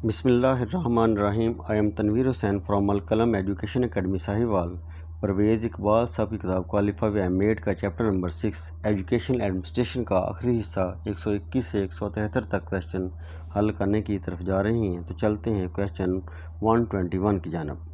बिस्मिल्लाहिर्रहमानिर्रहीम। I am Tanveer Hussain from Al Qalam education academy Sahiwal. Parvez Iqbal sahab की किताब क्वालिफाई वी मेड का चैप्टर नंबर 6 एजुकेशन एडमिनिस्ट्रेशन का आखिरी हिस्सा 121 से 173 तक क्वेश्चन हल करने की तरफ जा रही हैं। तो चलते हैं क्वेश्चन 121 की जानब।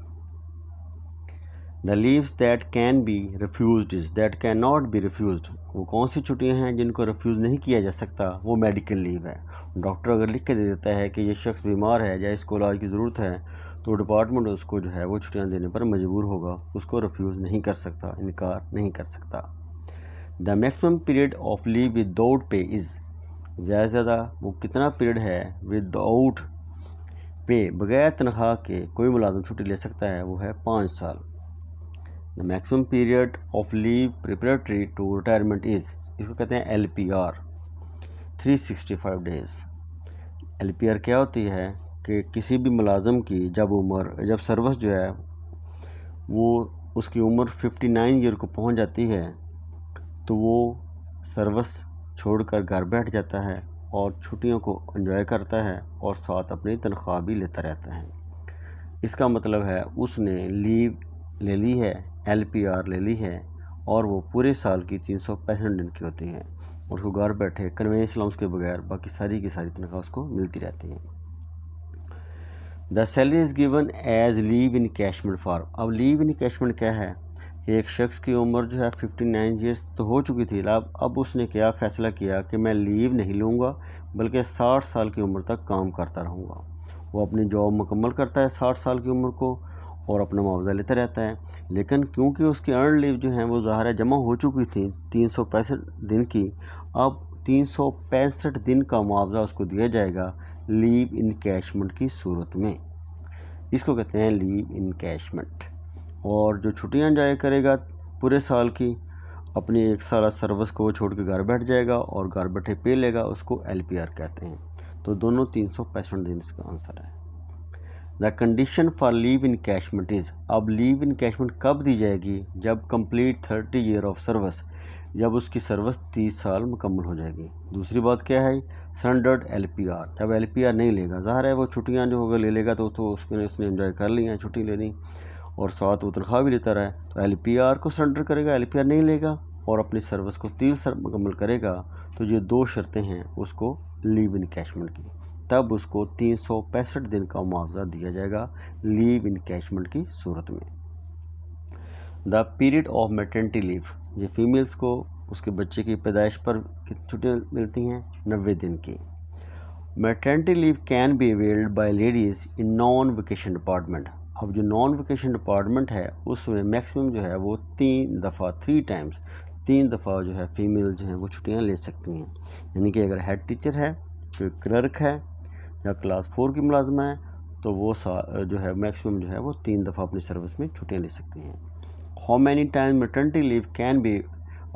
The leaves that can be refused is that can not be refused. वो कौन सी छुट्टियां हैं जिनको रिफ्यूज़ नहीं किया जा सकता? वो मेडिकल लीव है। डॉक्टर अगर लिख के दे देता है कि ये शख्स बीमार है या इसको इलाज की ज़रूरत है तो डिपार्टमेंट उसको जो है वो छुट्टियां देने पर मजबूर होगा, उसको रिफ्यूज़ नहीं कर सकता, इनकार नहीं कर सकता। The maximum period of leave without pay is. ज़्यादा से ज़्यादा वो कितना पीरियड है विदाउट पे, बगैर तनख्वाह के कोई मुलाजिम छुट्टी ले सकता है? वो है 5 साल। The maximum period of leave preparatory to retirement is, इसको कहते हैं LPR, 365 डेज़। LPR क्या होती है कि किसी भी मुलाजम की जब सर्विस जो है वो उसकी उम्र 59 ईयर को पहुंच जाती है तो वो सर्विस छोड़कर घर बैठ जाता है और छुट्टियों को एंजॉय करता है और साथ अपनी तनख्वाह भी लेता रहता है। इसका मतलब है उसने लीव ले ली है, LPR ले ली है और वो पूरे साल की 365 दिन की होती है और उसको घर बैठे कन्वेंस अलाउंस के बगैर बाकी सारी की सारी तनख्वाह उसको मिलती रहती है। The salary is given as leave encashment for. अब लीव इन कैशमेंट क्या है? एक शख्स की उम्र जो है 59 ईयर्स तो हो चुकी थी। अब उसने क्या फ़ैसला किया कि मैं लीव नहीं लूँगा बल्कि 60 साल की उम्र तक काम करता रहूँगा। वो अपनी जॉब मुकम्मल करता है 60 साल की उम्र को और अपना मुआवजा लेता रहता है। लेकिन क्योंकि उसकी अर्न लीव जो है वो ज़ाहिर जमा हो चुकी थी 365 दिन की, अब 365 दिन का मुआवजा उसको दिया जाएगा लीव इन कैशमेंट की सूरत में। इसको कहते हैं लीव इन कैशमेंट। और जो छुट्टियां जाया करेगा पूरे साल की, अपनी 1 साल सर्विस को छोड़ के घर बैठ जाएगा और घर बैठे पे लेगा, उसको LPR कहते हैं। तो दोनों 365 दिन इसका आंसर है। The condition for leave in कैशमेंट is. अब लीव इन कैशमेंट कब दी जाएगी? जब कंप्लीट 30 ईयर ऑफ सर्विस, जब उसकी सर्विस 30 साल मुकम्मल हो जाएगी। दूसरी बात क्या है? सरेंडर्ड LPR, जब LPR नहीं लेगा। ज़ाहिर है वो छुट्टियां जो होगा ले लेगा तो उसने एंजॉय कर लिया, छुट्टी लेनी और साथ वो तनख्वाह भी लेता रहा। तो LPR को सरेंडर करेगा, LPR नहीं लेगा और अपनी सर्विस को 30 साल मुकम्मल करेगा। तो ये 2 शर्तें हैं उसको लीव इन कैशमेंट की, तब उसको 365 दिन का मुआवजा दिया जाएगा लीव इन कैशमेंट की सूरत में। The period of maternity leave, ये फीमेल्स को उसके बच्चे की पैदाइश पर छुट्टियाँ मिलती हैं 90 दिन की। Maternity leave can be availed bye ladies in non vacation department. अब जो नॉन वेकेशन डिपार्टमेंट है उसमें मैक्सिमम जो है वो 3 दफ़ा 3 दफ़ा जो है फीमेल जो हैं वो छुट्टियाँ ले सकती हैं। यानी कि अगर हेड टीचर है, कोई क्लर्क है या क्लास 4 की मुलाजमा है तो वो जो है मैक्सिमम जो है वो 3 दफ़ा अपनी सर्विस में छुट्टियाँ ले सकती हैं। How many time maternity leave can be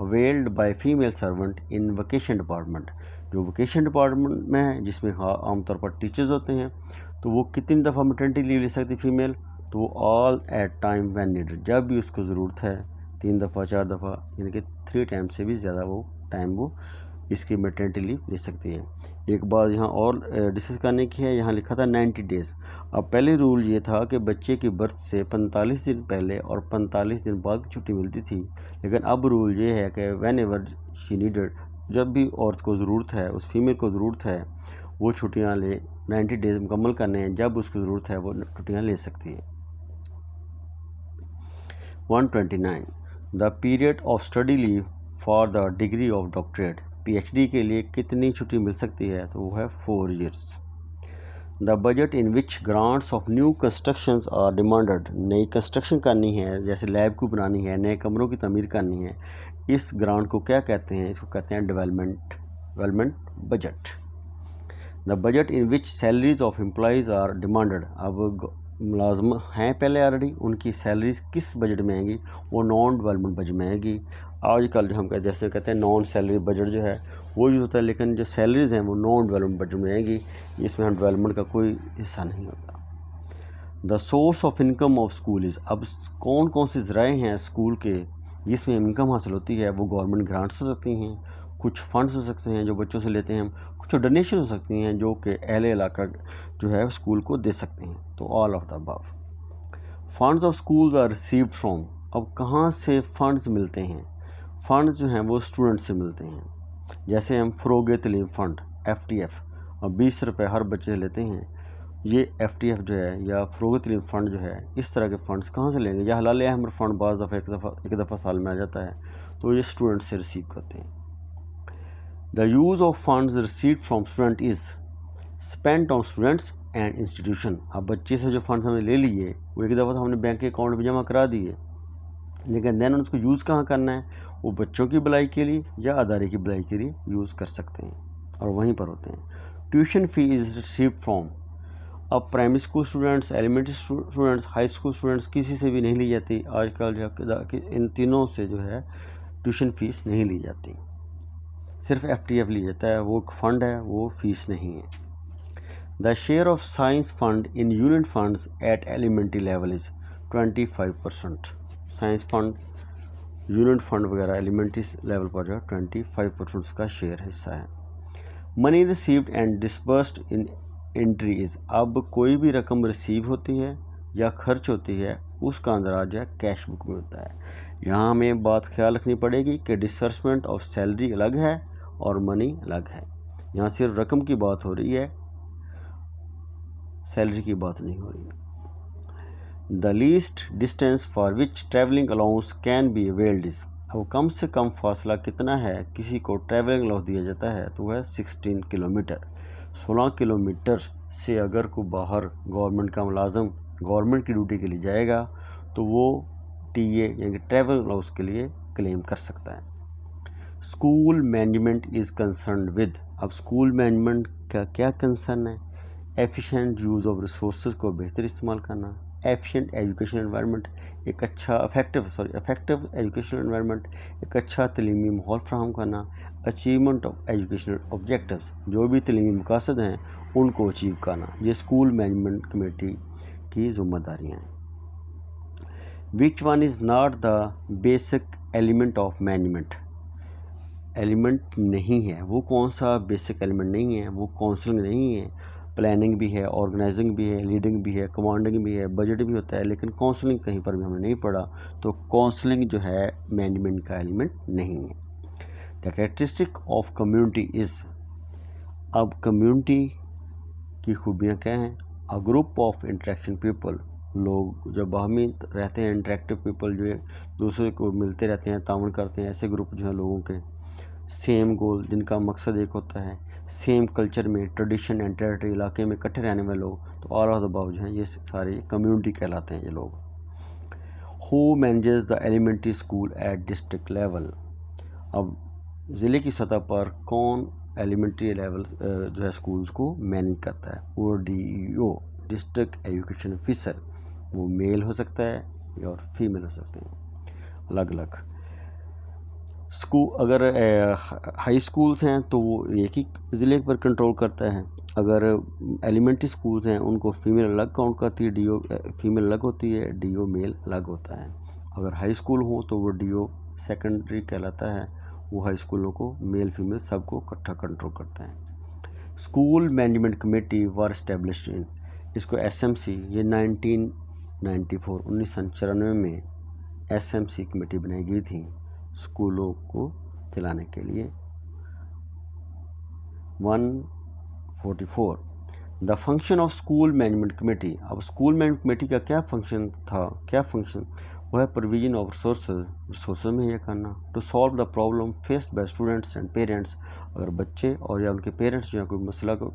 availed by female servant in vacation department. जो वेकेशन डिपार्टमेंट में है जिसमें आमतौर पर टीचर्स होते हैं तो वो कितनी दफ़ा मैटरनिटी लीव ले सकती फीमेल? तो वो all at time when needed, जब भी उसको ज़रूरत है 3 दफ़ा 4 दफ़ा, यानी कि 3 टाइम से भी ज़्यादा वो टाइम वो इसकी मैटरनिटी लीव ले सकती है। एक बात यहाँ और डिस्कस करने की है, यहाँ लिखा था 90 डेज़। अब पहले रूल ये था कि बच्चे की बर्थ से 45 दिन पहले और 45 दिन बाद की छुट्टी मिलती थी, लेकिन अब रूल ये है कि व्हेन एवर शी नीडेड, जब भी औरत को ज़रूरत है, उस फीमेल को ज़रूरत है, वो छुट्टियाँ ले 90 डेज़ मुकम्मल करने हैं, जब उसको ज़रूरत है वो छुट्टियाँ ले सकती है। 129 the period of study leave for the degree of doctorate. PhD के लिए कितनी छुट्टी मिल सकती है? तो वो है 4 years. The budget in which grants of new constructions are demanded. नई कंस्ट्रक्शन करनी है, जैसे लैब को बनानी है, नए कमरों की तमीर करनी है, इस ग्रांट को क्या कहते हैं? इसको कहते हैं development budget. The budget in which salaries of employees are demanded. अब मुलाजम हैं पहले ऑलरेडी, उनकी सैलरीज किस बजट में आएंगी? वो नॉन डेवलपमेंट बजट में आएगी। आजकल जो हम जैसे कहते हैं नॉन सैलरी बजट जो है वो यूज़ होता है, लेकिन जो सैलरीज़ हैं वो नॉन डेवलपमेंट बजट में आएगी, इसमें हम डेवलपमेंट का कोई हिस्सा नहीं होता। The source of income of school is. अब कौन कौन से ज़राए हैं स्कूल के जिसमें इनकम हासिल होती है? वो गवर्नमेंट ग्रांट्स हो सकती हैं, कुछ फंड्स हो सकते हैं जो बच्चों से लेते हैं हम, कुछ डोनेशन हो सकती हैं जो कि अहले इलाका जो है स्कूल को दे सकते हैं। तो all of the above. Funds of schools are received from, अब कहाँ से फ़ंड्स मिलते हैं? फ़ंड्स जो हैं वो स्टूडेंट से मिलते हैं। जैसे हम फ़रोग़ तलीम फ़ंड FTF और 20 रुपये हर बच्चे से लेते हैं। ये FTF जो है या फ़रोग़ तलीम फ़ंड जो है, इस तरह के फ़ंड्स कहाँ से लेंगे? या हलाल अहमर फ़ंड बाज़ दफ़ा एक दफ़ा साल में आ जाता है, तो ये स्टूडेंट से रिसीव करते हैं। The use of funds received from student is spent on students and institution. अब बच्चे से जो फंड्स हमने ले लिए वो एक दफ़ा तो हमने बैंक के अकाउंट में जमा करा दिए, लेकिन देन उसको यूज़ कहाँ करना है? वो बच्चों की भलाई के लिए या अदारे की भलाई के लिए यूज़ कर सकते हैं और वहीं पर होते हैं। Tuition fee is received from, अब primary school students, elementary students, high school students किसी से भी नहीं ली जाती आजकल। जो इन तीनों से जो है ट्यूशन फ़ीस नहीं ली जाती, सिर्फ FTF ली जाता है। वो एक फ़ंड है, वो फ़ीस नहीं है। The share of science fund in unit funds at elementary level is 25%। Science fund, unit fund वगैरह एलिमेंट्री लेवल पर जो 25% उसका शेयर हिस्सा है। Money received and disbursed in entry is, अब कोई भी रकम रिसीव होती है या खर्च होती है उसका अंदराज जो है कैश बुक में होता है। यहाँ हमें बात ख्याल रखनी पड़ेगी कि डिसबर्समेंट ऑफ सैलरी अलग है और मनी अलग है। यहाँ सिर्फ रकम की बात हो रही है, सैलरी की बात नहीं हो रही है। The least distance for which travelling allowance can be availed is, अब कम से कम फासला कितना है किसी को ट्रैवलिंग अलाउंस दिया जाता है, तो वह 16 किलोमीटर। 16 किलोमीटर से अगर कोई बाहर गवर्नमेंट का मुलाजम गवर्नमेंट की ड्यूटी के लिए जाएगा तो वो TA यानी ट्रैवल अलाउंस के लिए क्लेम कर सकता है। School management is concern with, अब स्कूल मैनेजमेंट का क्या कंसर्न है? एफिशिएंट यूज़ ऑफ रिसोर्स को बेहतर इस्तेमाल करना, एफिशिएंट एजुकेशन एनवायरनमेंट, एक अच्छा इफ़ेक्टिव एजुकेशन एनवायरनमेंट, एक अच्छा तलीमी माहौल फ्राहम करना, अचीवमेंट ऑफ एजुकेशनल ऑब्जेक्टिव्स, जो भी तलीमी मकासद हैं उनको अचीव करना। ये स्कूल मैनेजमेंट कमेटी की ज़िम्मेदारियाँ हैं। Which one is not the basic element of management, element नहीं है वो कौन सा बेसिक एलिमेंट नहीं है? वो काउंसलिंग नहीं है, प्लानिंग भी है, ऑर्गेनाइजिंग भी है, लीडिंग भी है, कमांडिंग भी है, बजट भी होता है, लेकिन काउंसलिंग कहीं पर भी हमने नहीं पढ़ा, तो काउंसलिंग जो है मैनेजमेंट का एलिमेंट नहीं है। The characteristic of community is, अब कम्युनिटी की खूबियाँ क्या हैं? A group of interaction people, लोग जब बाहमी रहते हैं, इंटरेक्टिव पीपल जो है दूसरे को मिलते रहते हैं, ताउन करते हैं, ऐसे ग्रुप जो है लोगों के। सेम गोल, जिनका मकसद एक होता है। सेम कल्चर में, ट्रेडिशन एंड टेरिटरी, इलाके में इकट्ठे रहने वाले लोग, तो ऑल ऑफ द अबव जो हैं ये सारे कम्युनिटी कहलाते हैं ये लोग। Who manages the elementary school at district level, अब ज़िले की सतह पर कौन एलिमेंट्री लेवल जो है स्कूल्स को मैनेज करता है? वो DEO, डिस्ट्रिक्ट एजुकेशन ऑफिसर, वो मेल हो सकता है और फीमेल हो सकते हैं, अलग अलग। स्कूल अगर हाई स्कूल्स हैं तो वो एक ही ज़िले पर कंट्रोल करता है। अगर एलिमेंट्री स्कूल्स हैं उनको फीमेल अलग काउंट करती है, DO फीमेल अलग होती है, DO मेल अलग होता है। अगर हाई स्कूल हो तो वो DO सेकेंडरी कहलाता है, वो हाई स्कूलों को मेल फीमेल सबको इकट्ठा कंट्रोल करता है। School management committee were established in, इसको SMC, ये 1994 में SMC कमेटी बनाई गई थी स्कूलों को चलाने के लिए। 144 the function of school management committee, अब स्कूल मैनेजमेंट कमेटी का क्या फंक्शन था? क्या फंक्शन? वो है प्रोविजन ऑफ रिसोर्स मुहैया करना, to solve the problem faced by students and parents, अगर बच्चे और या उनके पेरेंट्स जो है कोई मसला को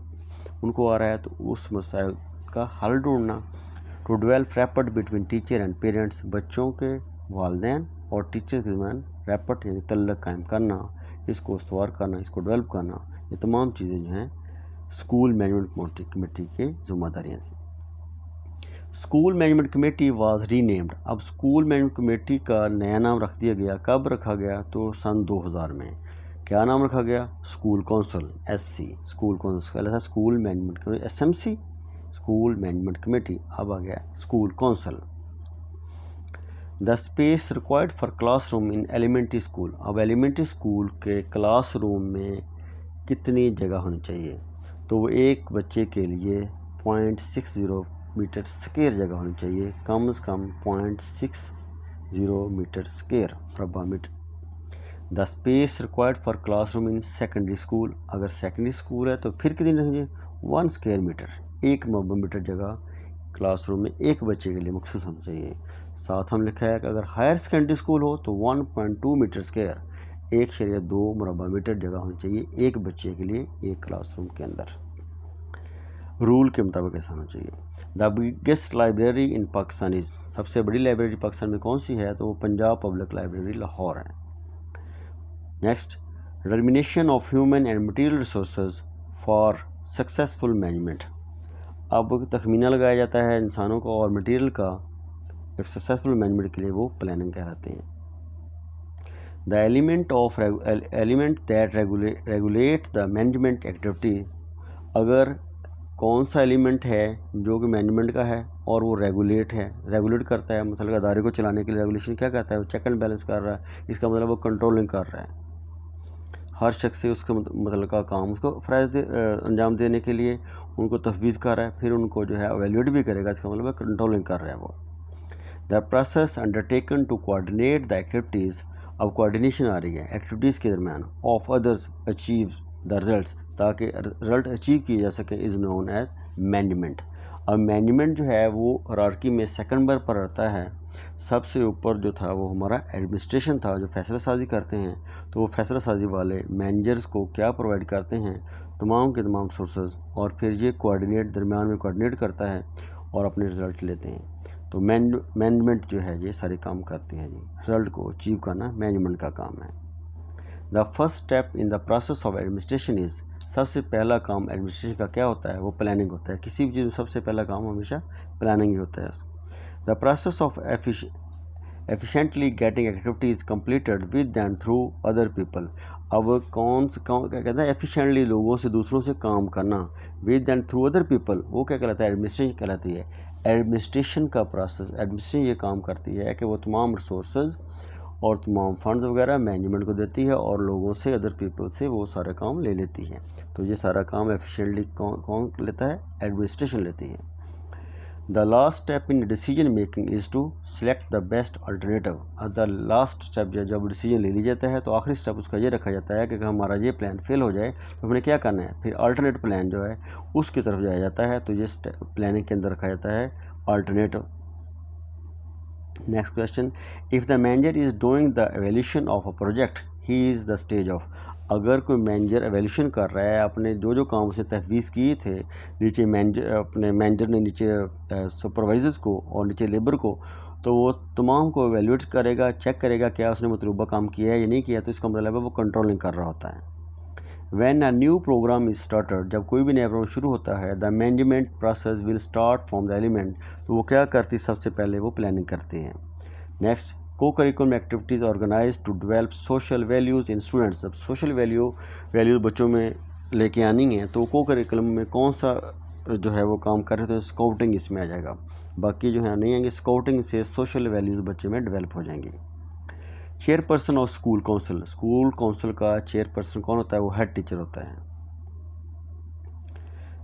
उनको आ रहा है तो उस मसाइल का हल ढूंढना। To develop rapport between teacher and parents, बच्चों के वालदैन और टीचर के दरमियान रैपट यानी तल्लक कायम करना, इसको इस्तवार करना, इसको डेवलप करना, ये तमाम चीज़ें जो हैं स्कूल मैनेजमेंट कमेटी की जिम्मेदारियाँ थी। School management committee was renamed, अब स्कूल मैनेजमेंट कमेटी का नया नाम रख दिया गया। कब रखा गया? तो सन 2000 में। क्या नाम रखा गया? School council, SC, school council. पहले था school management committee SMC, school management committee, अब आ गया school council. The space required for classroom in elementary school. अब एलिमेंट्री स्कूल के क्लासरूम में कितनी जगह होनी चाहिए? तो वो एक बच्चे के लिए 0.60 मीटर स्क्वायर जगह होनी चाहिए, कम से कम 0.60 मीटर स्क्वायर मरबा metre. The space required for classroom in secondary school, अगर सेकेंडरी स्कूल है तो फिर कितनी चाहिए? 1 स्क्वायर मीटर, 1 मरबा मीटर जगह क्लासरूम में एक बच्चे के लिए मखसूस होनी चाहिए। साथ हम लिखा है कि अगर हायर सेकेंडरी स्कूल हो तो 1.2 मीटर स्क्वायर, 1.2 मरबा मीटर जगह होनी चाहिए एक बच्चे के लिए एक क्लासरूम के अंदर। रूल के मुताबिक ऐसा होना चाहिए। The biggest library in Pakistan is, सबसे बड़ी लाइब्रेरी पाकिस्तान में कौन सी है? तो वो पंजाब पब्लिक लाइब्रेरी लाहौर है। Next, determination of human and material resources for successful management. अब तखमीना लगाया जाता है इंसानों का और मटीरियल का एक सक्सेसफुल मैनेजमेंट के लिए, वो प्लानिंग कहलाते हैं। The element that regulate the management activity, अगर कौन सा एलिमेंट है जो कि मैनेजमेंट का है और वो रेगुलेट करता है, मतलब अदारे को चलाने के लिए रेगुलेशन क्या कहता है? वो चेक एंड बैलेंस कर रहा है, इसका मतलब वो कंट्रोलिंग कर रहा है। हर शख्स से उसका मतलब का काम उसको फ़राइज़ अंजाम देने के लिए उनको तफवीज़ कर रहा है, फिर उनको जो है एवेल्यूएट भी करेगा, इसका मतलब कंट्रोलिंग कर रहा है वो। The process undertaken to coordinate the activities, अब कोऑर्डिनेशन आ रही है एक्टिविटीज़ के दरमियान, of others achieve the results, ताकि रिजल्ट अचीव किए जा सके, इज़ नोन एज मैनेजमेंट। अब मैनेजमेंट जो है वो हायरार्की में सेकंड नंबर पर रहता है। सबसे ऊपर जो था वो हमारा एडमिनिस्ट्रेशन था, जो फैसला साजी करते हैं, तो वो फैसला साजी वाले मैनेजर्स को क्या प्रोवाइड करते हैं? तमाम के तमाम सोर्सेज, और फिर ये दरमियान में कोऑर्डिनेट करता है और अपने रिज़ल्ट लेते हैं। तो मैनेजमेंट जो है ये सारे काम करते हैं जी, रिज़ल्ट को अचीव करना मैनेजमेंट का काम है। The first step in the process of administration is, सबसे पहला काम एडमिनिस्ट्रेशन का क्या होता है? वो प्लानिंग होता है। किसी भी चीज़ में सबसे पहला काम हमेशा प्लानिंग ही होता है। The process of efficiently getting activities completed with and through other people. अब क्या कहता है? एफिशिएंटली लोगों से, दूसरों से काम करना, with and through other people, वो क्या कहलाता है? एडमिनिस्ट्रेशन कहलाती है। एडमिनिस्ट्रेशन का प्रोसेस, एडमिनिस्ट्रेशन ये काम करती है कि वो तमाम रिसोर्सेज और तमाम फंड वगैरह मैनेजमेंट को देती है और लोगों से, अदर पीपल से वो सारा काम ले लेती है। तो ये सारा काम एफिशिएंटली कौन लेता है? एडमिनिस्ट्रेशन लेती है। The last step in decision making is to select the best alternative. The last step जब डिसीजन ले लिया जाता है तो आखिरी स्टेप उसका ये रखा जाता है कि हमारा ये प्लान फेल हो जाए तो हमने क्या करना है? फिर अल्टरनेट प्लान जो है उसकी तरफ जाया जाता है। तो ये प्लानिंग के अंदर रखा जाता है alternative. Next question, if the manager is doing the evaluation of a project, he is the stage of. अगर कोई मैनेजर एवेल्यूशन कर रहा है, अपने जो काम उसने तफवीज़ किए थे, नीचे मैनेजर ने नीचे सुपरवाइजर्स को और नीचे लेबर को, तो वो तमाम को एवेल्यूएट करेगा, चेक करेगा क्या उसने मतलूबा काम किया है या नहीं किया, तो इसका मतलब है वो कंट्रोलिंग कर रहा होता है। When a new program is started, जब कोई भी नया प्रोग्राम शुरू होता है, the management process will start from the element, तो वो क्या करती है? सबसे पहले वो प्लानिंग करते हैं। Next, co curriculum activities organise to develop social values in students. अब सोशल वैल्यूज़ बच्चों में लेके आनी है, तो को करिकुलम में कौन सा जो है वो काम कर रहे थे? स्काउटिंग इसमें आ जाएगा, बाकी जो है नहीं आएंगे। स्काउटिंग से सोशल वैल्यूज़ बच्चे में डेवलप हो जाएंगी। चेयरपर्सन ऑफ स्कूल काउंसिल का चेयरपर्सन कौन होता है? वो हेड टीचर होता है।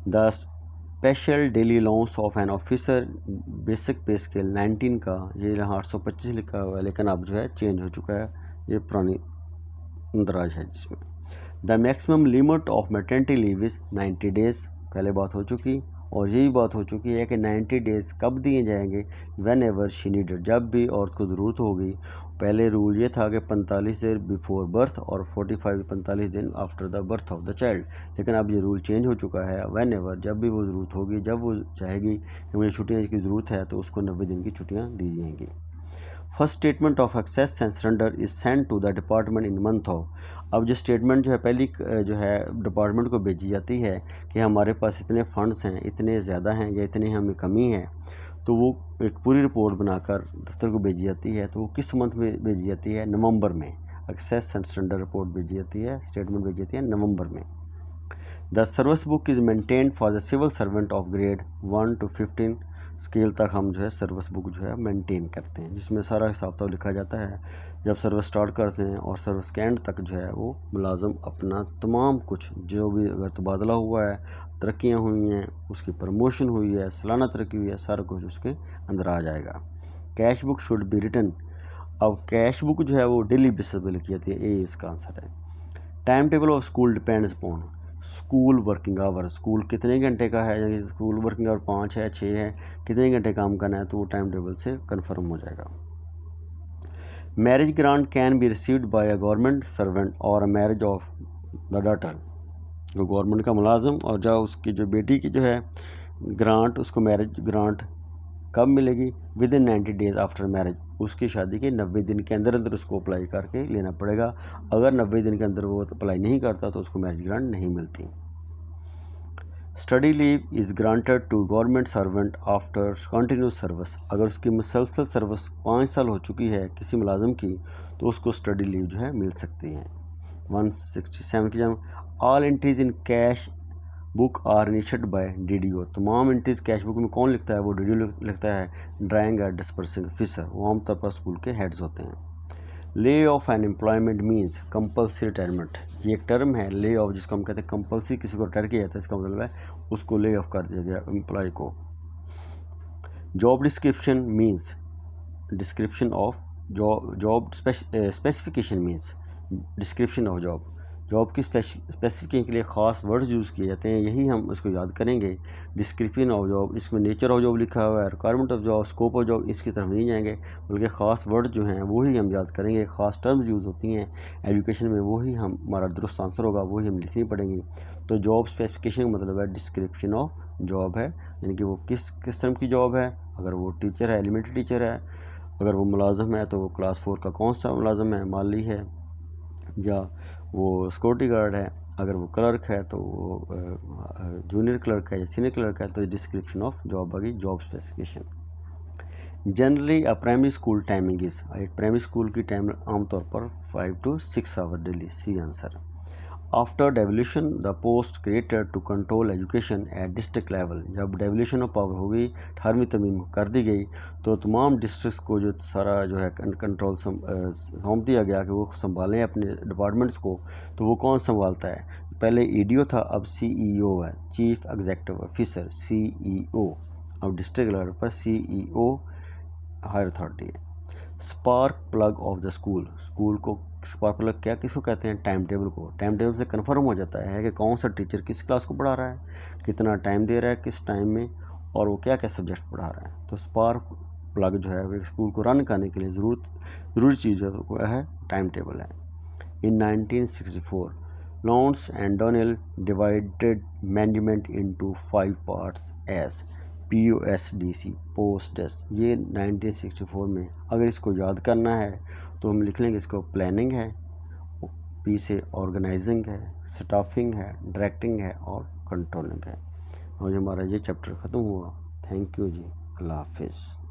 The special daily allowance of an officer basic पे स्केल 19 का, ये यहाँ 825 लिखा हुआ है, लेकिन अब जो है चेंज हो चुका है, ये पुरानी अंदराज है जिसमें। The maximum limit of maternity leave is 90 days, पहले बात हो चुकी, और यही बात हो चुकी है कि 90 डेज़ कब दिए जाएंगे? व्हेन एवर शी नीडेड, जब भी औरत को ज़रूरत होगी। पहले रूल ये था कि 45 दिन बिफोर बर्थ और 45 दिन after the birth of the child, लेकिन अब ये रूल चेंज हो चुका है। व्हेन एवर, जब भी वो ज़रूरत होगी, जब वो चाहेगी कि मुझे छुट्टियाँ की ज़रूरत है, तो उसको 90 दिन की छुट्टियाँ दी जाएंगी। First statement of excess and surrender is send to the department in month of. अब जो स्टेटमेंट जो है पहली जो है डिपार्टमेंट को भेजी जाती है कि हमारे पास इतने फंड्स हैं, इतने ज़्यादा हैं या इतने हमें कमी है, तो वो एक पूरी रिपोर्ट बनाकर दफ्तर को भेजी जाती है। तो वो किस मंथ में भेजी जाती है? नवंबर में। एक्सेस एंड सरेंडर रिपोर्ट भेजी जाती है, स्टेटमेंट भेजी जाती है नवंबर में। The service book is maintained for the civil servant of grade 1 to 15 scale तक हम जो है सर्विस बुक जो है मेंटेन करते हैं, जिसमें सारा हिसाब किताब लिखा जाता है। जब सर्विस स्टार्ट करते हैं और सर्विस के एंड तक जो है वो मुलाजम अपना तमाम कुछ जो भी, अगर तबादला हुआ है, तरक्कियाँ हुई हैं, उसकी प्रमोशन हुई है, सालाना तरक्की हुई है, सारा कुछ उसके अंदर आ जाएगा। Cash book should be written. अब कैश बुक जो है वो डेली बेसिस पर लिखी जाती है, ये इसका आंसर है। Time table of school depends upon school working hour. School कितने घंटे का है, यानी स्कूल वर्किंग आवर 5 है, 6 है, कितने घंटे काम करना है, तो वो टाइम टेबल से कन्फर्म हो जाएगा। Marriage grant can be received by a government servant और a marriage of the daughter. जो गवर्नमेंट का मुलाजिम और जो उसकी जो बेटी की जो है ग्रांट, उसको मैरिज ग्रांट कब मिलेगी? With in 90 days after marriage. उसकी शादी के 90 दिन के अंदर अंदर उसको अप्लाई करके लेना पड़ेगा। अगर 90 दिन के अंदर वो अप्लाई नहीं करता तो उसको मैरिज ग्रांट नहीं मिलती। Study leave is granted to government servant after continuous service. अगर उसकी मुसलसल सर्विस 5 साल हो चुकी है किसी मुलाजिम की, तो उसको स्टडी लीव जो है मिल सकती है। 167 की जम all entries in cash book are initiated by DDO। तमाम एंट्रीज कैश बुक में कौन लिखता है? वो DDO लिखता है, ड्राइंग एंड डिस्पर्सिंग ऑफिसर। वो आमतौर पर स्कूल के हेड्स होते हैं। Lay off an employment means compulsory retirement. ये एक टर्म है ले ऑफ, जिसको हम कहते हैं कंपल्सरी, किसी को रिटायर किया जाता है, इसका मतलब है उसको ले ऑफ कर दिया गया एम्प्लॉय को। Job description means description of job specification means description of job. Job की स्पेसिफिकेशन के लिए ख़ास वर्ड्स यूज़ किए जाते हैं, यही हम इसको याद करेंगे। डिस्क्रिप्शन ऑफ जॉब, इसमें नेचर ऑफ जॉब लिखा हुआ है, requirement of job, scope of job, इसकी तरफ नहीं जाएंगे, बल्कि ख़ास वर्ड्स जो हैं वही हम याद करेंगे। ख़ास टर्म्स यूज़ होती हैं एजुकेशन में, वही हमारा दुरुस्त आंसर होगा, वही हम लिखनी पड़ेंगी। तो जॉब स्पेसिफिकेशन का मतलब है डिस्क्रिप्शन ऑफ जॉब है, यानी कि वो किस तरह की जॉब है। अगर वो टीचर है, एलिमेंट्री टीचर है, अगर वो मुलाजिम है तो वो क्लास 4 का कौन सा मुलाजिम है, माली है या वो सिक्योरिटी गार्ड है, अगर वो क्लर्क है तो वो जूनियर क्लर्क है या सीनियर क्लर्क है, तो डिस्क्रिप्शन ऑफ जॉब आ गई, job specification. Generally a primary school timing is. एक प्राइमरी स्कूल की टाइम आमतौर पर 5 to 6 hour daily, C answer. After devolution the post created to control education at district level. जब devolution of power हो गई, 18वीं तरमीम कर दी गई, तो तमाम डिस्ट्रिक्ट्स को जो सारा जो है कंट्रोल सौंप दिया गया कि वो संभालें अपने डिपार्टमेंट्स को। तो वो कौन संभालता है? पहले EDO था, अब CEO है, चीफ एग्जीक्यूटिव ऑफिसर, CEO। अब डिस्ट्रिक्ट लेवल पर CEO हायर अथॉरिटी है। Spark plug of the school. School को स्पार्क प्लग क्या किसको कहते हैं? टाइम टेबल को। टाइम टेबल से कन्फर्म हो जाता है कि कौन सा टीचर किस क्लास को पढ़ा रहा है, कितना टाइम दे रहा है, किस टाइम में, और वो क्या क्या सब्जेक्ट पढ़ा रहा है। तो स्पार्क प्लग जो है वो स्कूल को रन करने के लिए ज़रूरी चीज़ है टाइम टेबल है। In 1964 Lawns and Donnell divided management into 5 parts as POSDC post desk. ये 1964 में, अगर इसको याद करना है तो हम लिख लेंगे, इसको प्लानिंग है, P से ऑर्गेनाइजिंग है, स्टाफिंग है, डायरेक्टिंग है और कंट्रोलिंग है। और हमारा ये चैप्टर ख़त्म हुआ। थैंक यू जी, अल्लाह हाफिज़।